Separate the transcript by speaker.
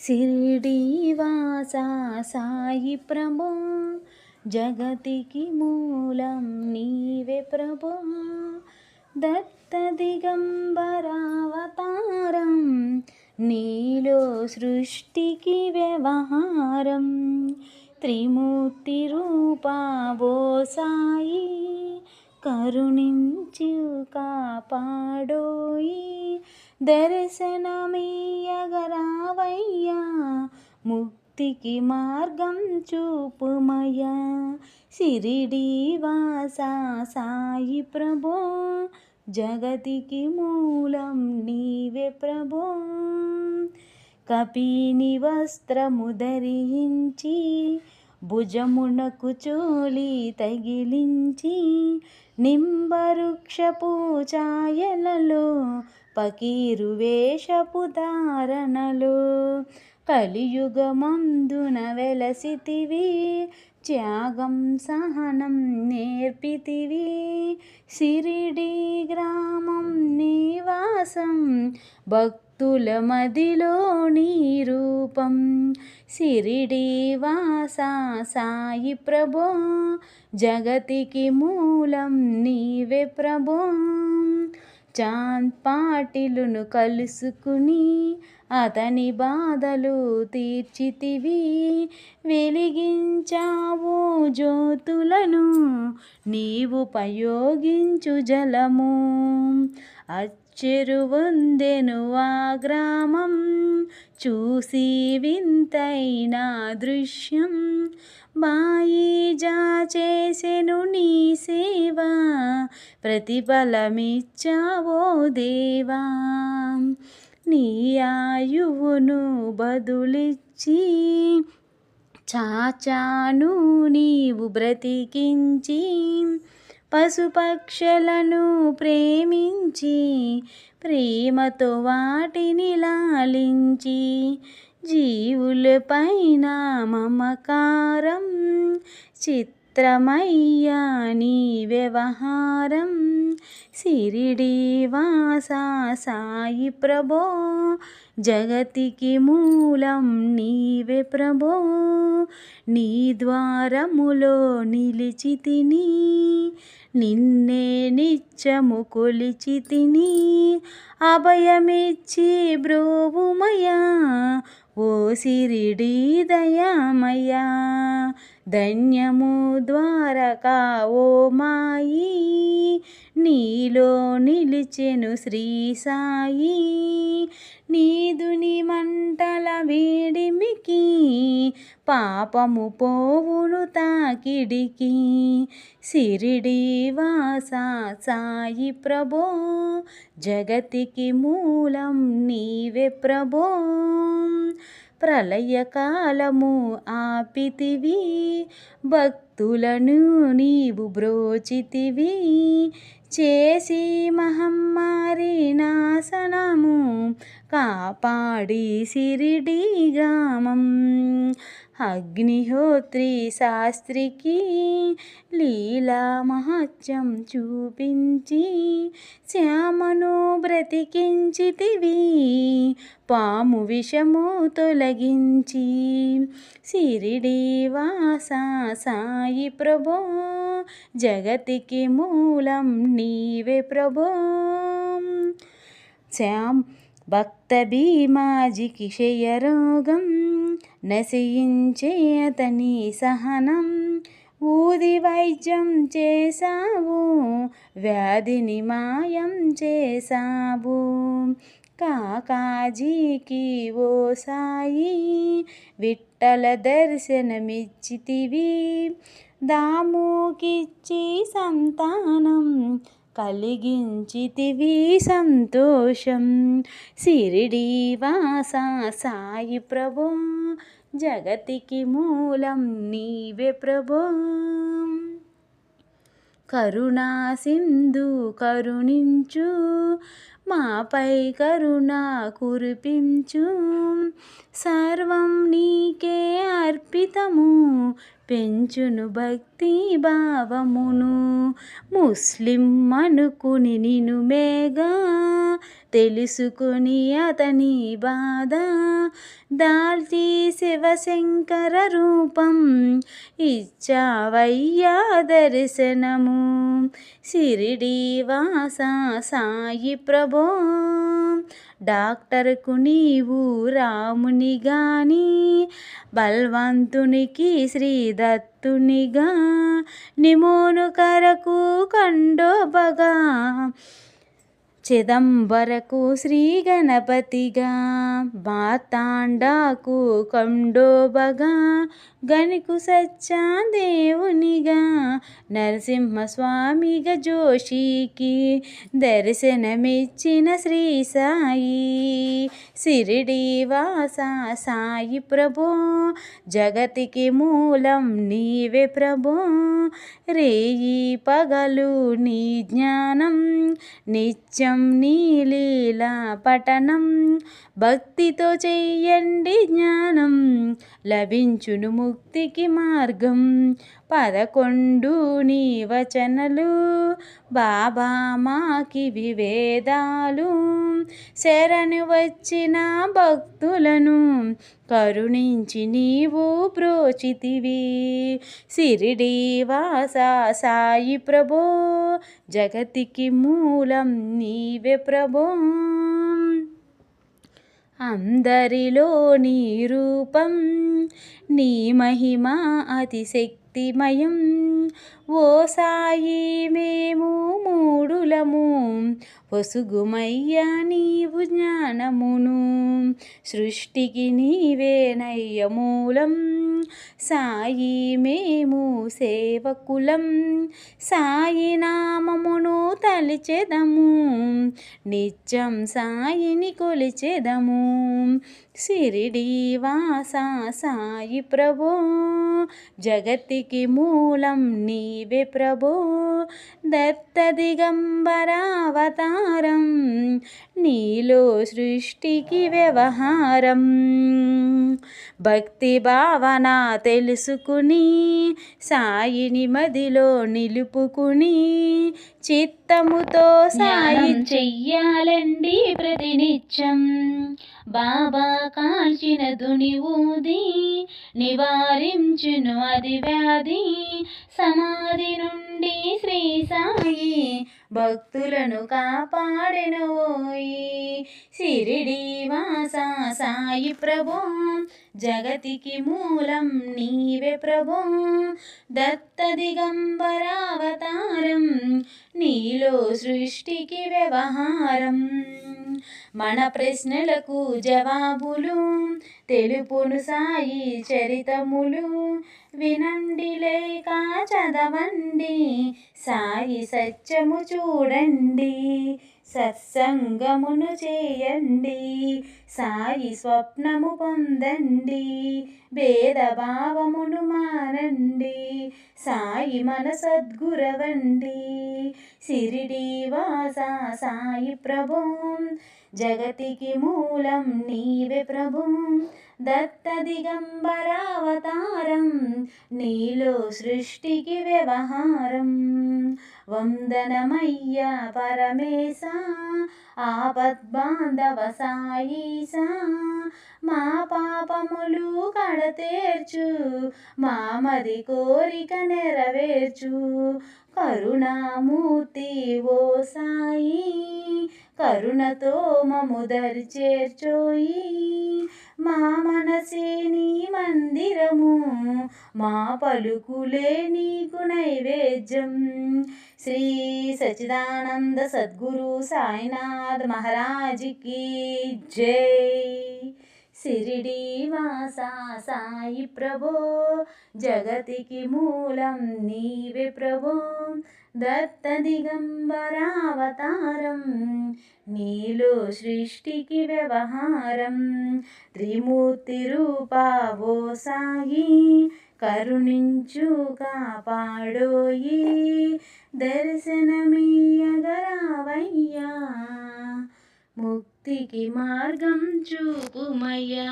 Speaker 1: షిరిడీవాసా సాయి ప్రభో, జగతికి మూలం నీవే ప్రభో. దత్త దిగంబరావతారం, నీలో సృష్టికి వ్యవహారం. త్రిమూర్తి రూపా ఓ సాయి, కరుణించు కాపాడోయి. దర్శనమియ్యగరావయ్యా, ముక్తికి మార్గం చూపుమయ్యా. షిరిడీవాసా సాయి ప్రభో, జగతికి మూలం నీవే ప్రభో. కపిని వస్త్రము ధరించి, భుజమునకు చోలి తగిలించి, నింబవృక్షపు ఛాయలలో పకీరు వేషపు ధారణలో, కలియుగమందున వెలసితివి, త్యాగం సహనం నేర్పితివి. షిరిడీ గ్రామం నివాసం, భక్తుల మదిలో నీ రూపం. షిరిడీవాసా సాయి ప్రభో, జగతికి మూలం నీవే ప్రభో. చాంద్ పాటిలును కలుసుకుని, అతని బాధలు తీర్చితివి. వెలిగించావు జ్యోతులను, నీవుపయోగించు జలము. అచ్చెరువొందెను ఆ గ్రామం, చూసి వింతైన దృశ్యం. బాయిజా చేసెను నీ సేవ, ప్రతిఫలమిచ్చావో దేవా. నీ ఆయువును బదులిచ్చి, చాచాను నీవు బ్రతికించి. పశుపక్షులను ప్రేమించి, ప్రేమతో వాటిని లాలించి. జీవులపైన మమకారం, చిత్రమయ్యా నీ వ్యవహారం. షిరిడీవాసా సాయి ప్రభో, జగతికి మూలం నీవే ప్రభో. నీ ద్వారములో నిలిచితిని, నిన్నే నిత్యము కొలిచితిని. అభయమిచ్చి బ్రోవుమయా, ఓ షిరిడీ దయామయా. ధన్యము ద్వారకా ఓ మాయి, నీలో నిలిచెను శ్రీ సాయి. నీదుని మంటల వేడిమికి, పాపము పోవును తాకిడికి. షిరిడీవాసా సాయి ప్రభో, జగతికి మూలం నీవే ప్రభో. ప్రళయకాలము ఆపితివి, భక్తులను నీవు బ్రోచితివి. చేసి మహమ్మారి నాశనము, కాపాడి షిరిడీ గ్రామం. అగ్నిహోత్రి శాస్త్రికి లీలా మహత్యం చూపించి, శ్యామను బ్రతికించితివి, పాము విషము తొలగించి. షిరిడీవాసా సాయి ప్రభో, జగతికి మూలం నీవే ప్రభో. భక్త భీమాజికి క్షయరోగం, నశించే అతని సహనం. ఊది వైద్యం చేసావు, వ్యాధిని మాయం చేసావు. కాకాజీకి ఓ సాయి, విఠ్ఠల దర్శనమిచ్చితివి. దాముకిచ్చి సంతానం, కలిగించితివి సంతోషం. షిరిడీవాసా సాయి ప్రభో, జగతికి మూలం నీవే ప్రభో. కరుణా సింధు కరుణించు, మాపై కరుణ కురిపించు. సర్వం నీకే అర్పితము, పెంచును భక్తి భావమును. ముస్లిం అనుకుని నిను మేగా తెలుసుకుని అతని బాధ దాల్చి శివశంకర రూపం ఇచ్చావయ్యా దర్శనము. షిరిడి వాస సాయి ప్రభో డాక్టర్కు నీవు రాముని గాని బల్వంతునికి శ్రీదత్తునిగా నిమోను కరకు కండోబగా చిదంబరకు శ్రీ గణపతిగా మార్తాండాకు కండోబగా గణికు సత్యాదేవునిగా నరసింహస్వామిగా జోషికి దర్శనమిచ్చిన శ్రీ సాయి. షిరిడి వాస సాయి ప్రభో జగతికి మూలం నీవే ప్రభో. రేయి పగలు నీ జ్ఞానం నిత్యం నీ లీలా పఠనం భక్తితో చెయ్యండి జ్ఞానం లభించును ముక్తికి మార్గం. 11 నీ వచనలు బాబా మాకివి వేదాలు శరణు వచ్చిన భక్తులను కరుణించి నీవు బ్రోచితివి. షిరిడి వాస సాయి ప్రభో జగతికి మూలం నీవే ప్రభో. అందరిలో నీ రూపం నీ మహిమ అతిశక్తిమయం. ఓ సాయి మేము మూడులము పొసుగుమయ్యా నీవు జ్ఞానమును. సృష్టికి నీవేనయ్య మూలం సాయి మేము సేవకులం. సాయి నామమును తలిచెదము నిత్యం సాయిని కొలిచెదము. షిరిడి వాస సాయి ప్రభో జగతికి మూలం నీవే ప్రభో. దత్త దిగంబరావతారం నీలో సృష్టికి వ్యవహారం. భక్తి భావన తెలుసుకుని సాయిని మదిలో నిలుపుకుని చిత్తముతో సాయి చెయ్యాలండి ప్రతినిత్యం. బాబా కాల్చిన దుని ఊది నివారించును అది వ్యాధి. సమాధి నుండి శ్రీ సాయి భక్తులను కాపాడెను ఓయి. షిరిడి వాస సాయి ప్రభో జగతికి మూలం నీవే ప్రభో. దత్త దిగంబరావతారం నీలో సృష్టికి వ్యవహారం. మన ప్రశ్నలకు జవాబులు తెలుపును సాయి చరితములు. వినండి లేక చదవండి సాయి సత్యము చూడండి. సత్సంగమును చేయండి సాయి స్వప్నము పొందండి. భేదభావమును మానండి సాయి మన సద్గురవండి. షిరిడి వాస సాయి ప్రభో జగతికి మూలం నీవే ప్రభో. దత్త దిగంబరావతారం నీలో సృష్టికి వ్యవహారం. వందనమయ్యా పరమేశ ఆపద్బాంధవ సాయీసా. మా పాపములు కడతేర్చు మామది కోరిక నెరవేర్చు. కరుణామూర్తి ఓ సాయి కరుణతో మము దరి చేర్చోయి. మా మనసే నీ మందిరము మా పలుకులే నీకు నైవేద్యం. శ్రీ సచ్చిదానంద సద్గురు సాయినాథ్ మహారాజ్కి జై. షిరిడి వాస సాయి ప్రభో జగతికి మూలం నీవే ప్రభో. దత్త దిగంబరావతారం నీలో సృష్టికి వ్యవహారం. త్రిమూర్తి రూపా ఓ సాయి కరుణించు కాపాడోయి. దర్శనమీయగరావయ్యా ముక్తికి మార్గం చూపుమయ్యా.